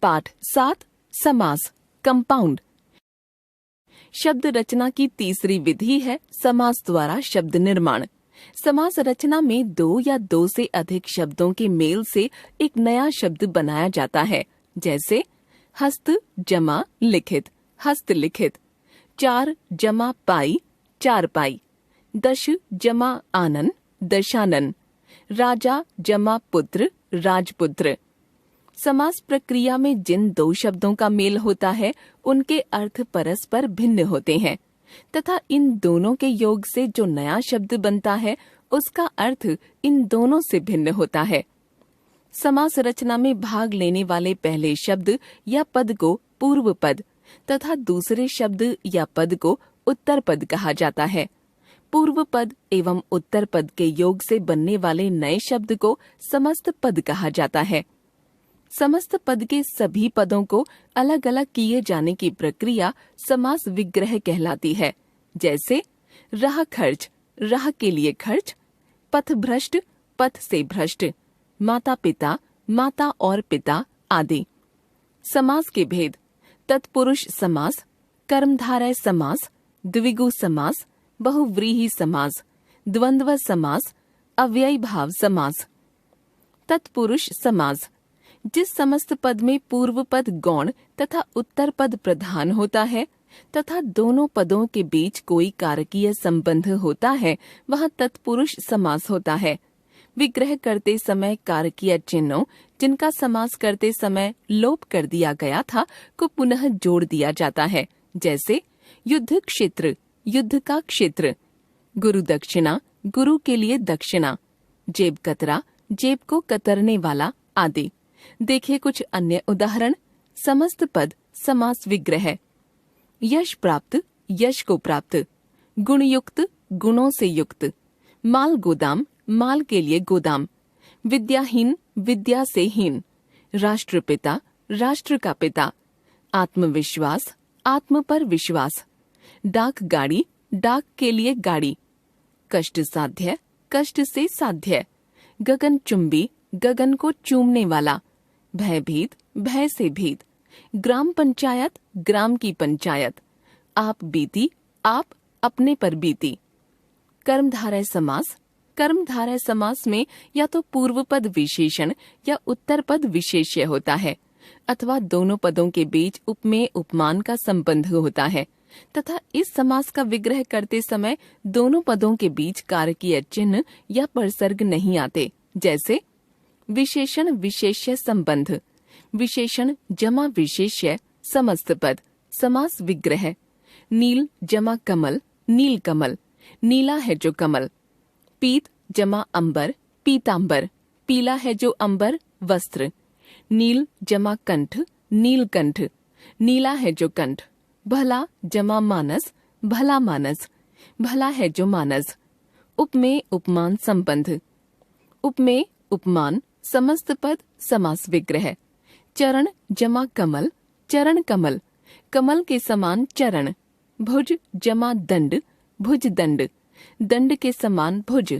पाठ 7 समास कंपाउंड। शब्द रचना की तीसरी विधि है समास द्वारा शब्द निर्माण। समास रचना में दो या दो से अधिक शब्दों के मेल से एक नया शब्द बनाया जाता है, जैसे हस्त जमा लिखित, हस्तलिखित। चार जमा पाई, चारपाई। दश जमा आनन, दशानन। राजा जमा पुत्र, राजपुत्र। समास प्रक्रिया में जिन दो शब्दों का मेल होता है उनके अर्थ परस्पर भिन्न होते हैं तथा इन दोनों के योग से जो नया शब्द बनता है उसका अर्थ इन दोनों से भिन्न होता है। समास रचना में भाग लेने वाले पहले शब्द या पद को पूर्व पद तथा दूसरे शब्द या पद को उत्तर पद कहा जाता है। पूर्व पद एवं उत्तर पद के योग से बनने वाले नए शब्द को समस्त पद कहा जाता है। समस्त पद के सभी पदों को अलग अलग किए जाने की प्रक्रिया समास विग्रह कहलाती है, जैसे राह खर्च, राह के लिए खर्च। पथ भ्रष्ट, पथ से भ्रष्ट। माता पिता, माता और पिता आदि। समास के भेद: तत्पुरुष समास, कर्मधारय समास, द्विगु समास, बहुव्रीहि समास, द्वंद्व समास, अव्ययी भाव समास। तत्पुरुष समास: जिस समस्त पद में पूर्व पद गौण तथा उत्तर पद प्रधान होता है तथा दोनों पदों के बीच कोई कारकीय संबंध होता है वह तत्पुरुष समास होता है। विग्रह करते समय कारकीय चिन्हों जिनका समास करते समय लोप कर दिया गया था को पुनः जोड़ दिया जाता है, जैसे युद्ध क्षेत्र, युद्ध का क्षेत्र। गुरु दक्षिणा, गुरु के लिए दक्षिणा। जेब कतरा, जेब को कतरने वाला आदि। देखिए कुछ अन्य उदाहरण। समस्त पद समास विग्रह। यश प्राप्त, यश को प्राप्त। गुणयुक्त, गुणों से युक्त। माल गोदाम, माल के लिए गोदाम। विद्याहीन, विद्या से हीन। राष्ट्रपिता, राष्ट्र का पिता। आत्मविश्वास, आत्म पर विश्वास। डाक गाड़ी, डाक के लिए गाड़ी। कष्ट साध्य, कष्ट से साध्य। गगन चुंबी, गगन को चूमने वाला। भयभीत, भय से भीत। ग्राम पंचायत, ग्राम की पंचायत। आप बीती, आप अपने पर बीती। कर्मधारय समास। कर्मधारय समास में या तो पूर्व पद विशेषण या उत्तर पद विशेष्य होता है अथवा दोनों पदों के बीच उपमेय उपमान का संबंध होता है तथा इस समास का विग्रह करते समय दोनों पदों के बीच कारकीय चिन्ह या परसर्ग नहीं आते, जैसे विशेषण विशेष्य संबंध। विशेषण जमा विशेष्य समस्त पद समास विग्रह। नील जमा कमल, नील कमल। नीला है जो कमल। पीत जमा अंबर, पीतांबर। पीला है जो अंबर, वस्त्र। नील जमा कंठ, नीलकंठ। नीला है जो कंठ। भला जमा मानस, भला मानस। भला है जो मानस। उपमेय उपमान संबंध। उपमेय उपमान समस्त पद समास विग्रह। चरण जमा कमल, चरण कमल। कमल के समान चरण। भुज जमा दंड, भुज दंड। दंड के समान भुज।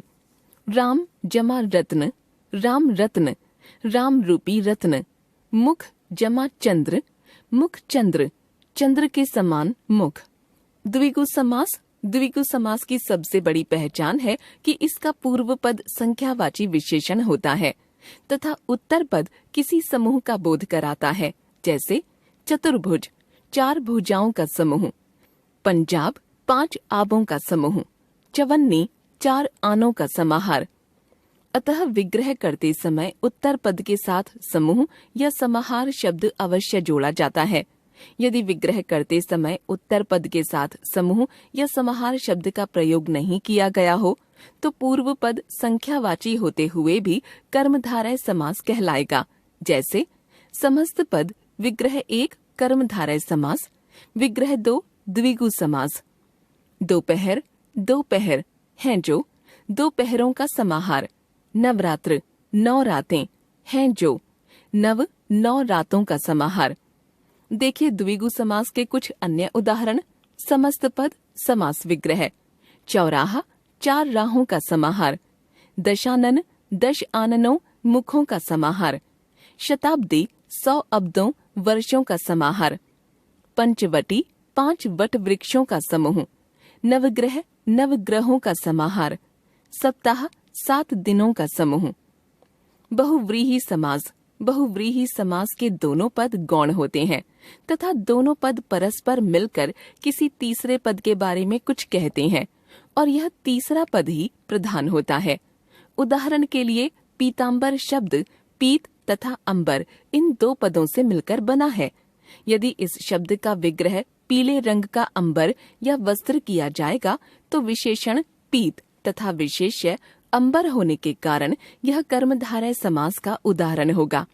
राम जमा रत्न, राम रत्न। राम रूपी रत्न। मुख जमा चंद्र, मुख चंद्र। चंद्र के समान मुख। द्विगु समास। द्विगु समास की सबसे बड़ी पहचान है कि इसका पूर्व पद संख्यावाची विशेषण होता है तथा उत्तर पद किसी समूह का बोध कराता है, जैसे चतुर्भुज, चार भुजाओं का समूह। पंजाब, पांच आबों का समूह। चवन्नी, चार आनों का समाहार। अतः विग्रह करते समय उत्तर पद के साथ समूह या समाहार शब्द अवश्य जोड़ा जाता है। यदि विग्रह करते समय उत्तर पद के साथ समूह या समाहार शब्द का प्रयोग नहीं किया गया हो तो पूर्व पद संख्यावाची होते हुए भी कर्मधारय समास कहलाएगा, जैसे समस्त पद विग्रह 1 कर्मधारय समास, विग्रह 2 द्विगु समास। दोपहर, दोपहर हैं जो, दोपहरों का समाहार। नवरात्र, 9 रातें हैं जो। नव, 9 रातों का समाहार। देखिए द्विगु समास के कुछ अन्य उदाहरण। समस्त पद समास विग्रह। चौराहा, 4 राहों का समाहार। दशानन, 10 आननों मुखों का समाहार। शताब्दी, 100 अब्दों वर्षों का समाहार। पंचवटी 5 वट वृक्षों का समूह। नवग्रह नवग्रहों का समाहार। सप्ताह 7 दिनों का समूह। बहुव्रीहि समास। बहुव्रीहि समास के दोनों पद गौण होते हैं तथा दोनों पद परस्पर मिलकर किसी तीसरे पद के बारे में कुछ कहते हैं और यह तीसरा पद ही प्रधान होता है। उदाहरण के लिए पीतांबर शब्द पीत तथा अंबर इन 2 पदों से मिलकर बना है। यदि इस शब्द का विग्रह पीले रंग का अंबर या वस्त्र किया जाएगा तो विशेषण पीत तथा विशेष्य अंबर होने के कारण यह कर्मधारय समास का उदाहरण होगा।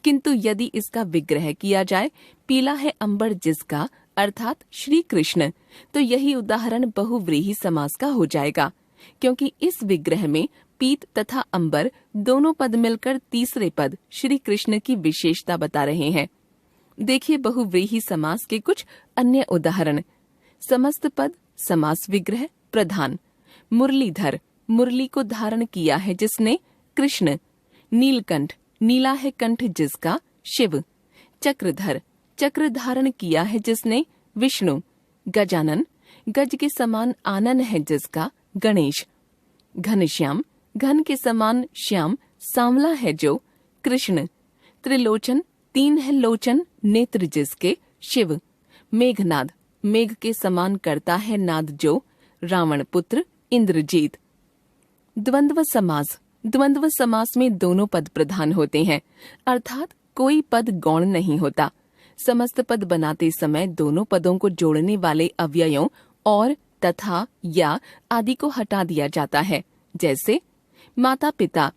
किंतु यदि इसका विग्रह किया जाए पीला है अंबर जिसका अर्थात श्री कृष्ण, तो यही उदाहरण बहुव्रीहि समास का हो जाएगा, क्योंकि इस विग्रह में पीत तथा अंबर दोनों पद मिलकर तीसरे पद श्री कृष्ण की विशेषता बता रहे हैं। देखिए बहुव्रीहि समास के कुछ अन्य उदाहरण। समस्त पद समास विग्रह प्रधान। मुरलीधर मुरली को धारण किया है जिसने कृष्ण। नीलकंठ नीला है कंठ जिसका शिव। चक्रधर चक्र धारण किया है जिसने विष्णु। गजानन गज के समान आनन है जिसका गणेश। घनश्याम घन के समान श्याम सांवला है जो कृष्ण। त्रिलोचन 3 है लोचन नेत्र जिसके शिव। मेघनाद मेघ के समान करता है नाद जो रावण पुत्र इंद्रजीत। द्वंद्व समास। द्वंद्व समास में दोनों पद प्रधान होते हैं, अर्थात कोई पद गौण नहीं होता। समस्त पद बनाते समय दोनों पदों को जोड़ने वाले अव्ययों और तथा या आदि को हटा दिया जाता है। जैसे माता पिता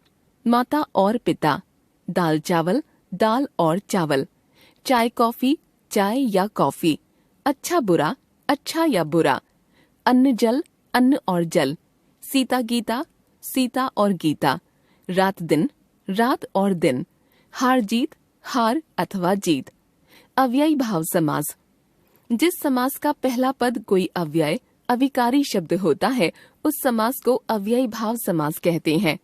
माता और पिता। दाल चावल दाल और चावल। चाय कॉफी चाय या कॉफी। अच्छा बुरा अच्छा या बुरा। अन्न जल अन्न और जल। सीता गीता सीता और गीता। रात दिन रात और दिन। हार जीत हार अथवा जीत। अव्ययी भाव समास। जिस समास का पहला पद कोई अव्यय अविकारी शब्द होता है उस समास को अव्ययी भाव समास कहते हैं।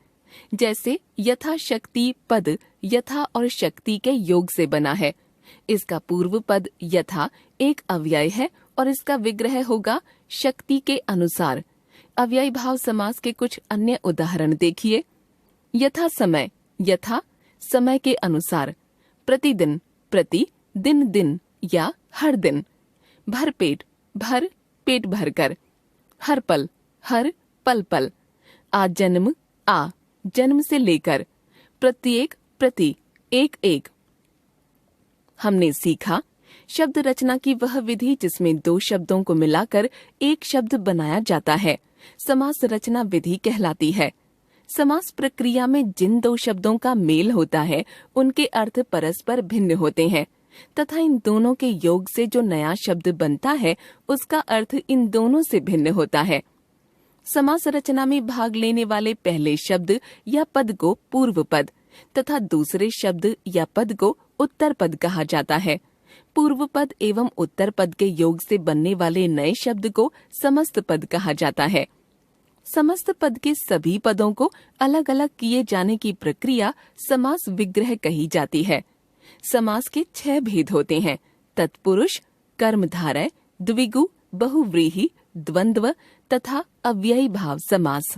जैसे यथा शक्ति पद यथा और शक्ति के योग से बना है। इसका पूर्व पद यथा एक अव्यय है और इसका विग्रह होगा शक्ति के अनुसार। अव्ययी भाव समास के कुछ अन्य उदाहरण देखिए। यथा समय यथा समय के अनुसार। प्रतिदिन प्रति दिन दिन या हर दिन। भरपेट भर पेट भरकर। हर पल हर पल पल। आजन्म आ जन्म से लेकर। प्रत्येक प्रति एक एक। हमने सीखा शब्द रचना की वह विधि जिसमें 2 शब्दों को मिलाकर एक शब्द बनाया जाता है समास रचना विधि कहलाती है। समास प्रक्रिया में जिन 2 शब्दों का मेल होता है उनके अर्थ परस्पर भिन्न होते हैं तथा इन दोनों के योग से जो नया शब्द बनता है उसका अर्थ इन दोनों से भिन्न होता है। समास रचना में भाग लेने वाले पहले शब्द या पद को पूर्व पद तथा दूसरे शब्द या पद को उत्तर पद कहा जाता है। पूर्व पद एवं उत्तर पद के योग से बनने वाले नए शब्द को समस्त पद कहा जाता है। समस्त पद के सभी पदों को अलग अलग किए जाने की प्रक्रिया समास विग्रह कही जाती है। समास के 6 भेद होते हैं: तत्पुरुष, कर्मधारय, द्विगु, बहुव्रीहि, द्वंद्व तथा अव्ययी भाव समास।